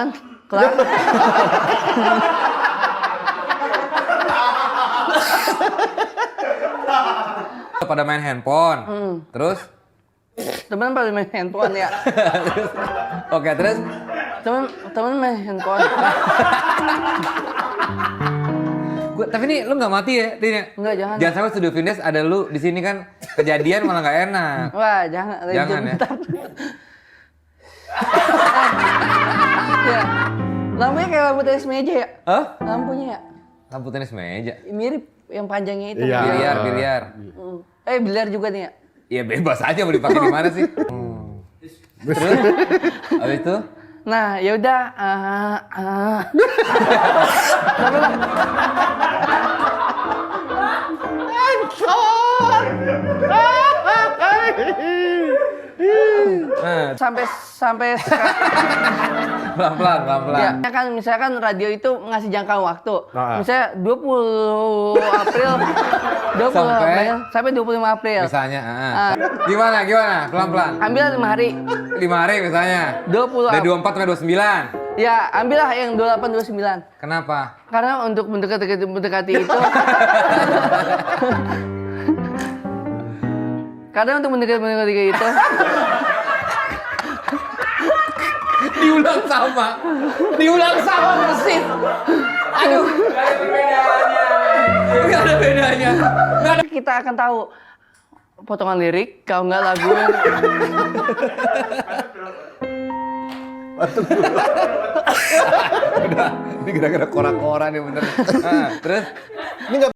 kan? Kelar. Pada main handphone. Terus? Temen pada main handphone ya. Oke, terus? Temen main handphone. Tapi nih lu nggak mati ya, Tin? Enggak, jangan. Jangan sampai Studio Vindes ada lu di sini kan kejadian malah nggak enak. Wah, jangan. Jangan ya. Ya. Lampunya kayak lampu tenis meja ya? Hah? Lampunya ya? Lampu tenis meja. Mirip yang panjangnya itu. Iya. Biliar. Biliar juga nih ya? Iya bebas aja mau dipakai di mana sih. Terus? Habis itu? Nah, ya udah. Sampai Pelan-pelan. ya kan misalkan radio itu ngasih jangka waktu. Nah. Misalnya 20 April, 20 April sampai 25 April. Misalnya, Gimana? Pelan-pelan. Ambil 5 hari. 5 hari misalnya. 20 Dari 24 sampai 29. Ya, ambillah yang 28 29. Kenapa? Karena untuk mendekati itu karena untuk mendekati itu Diulang sama persis. Aduh, gak ada bedanya. kita akan tahu potongan lirik kalau nggak lagu Udah, ini gara-gara korak-korak nih bener. Terus? Ini nggak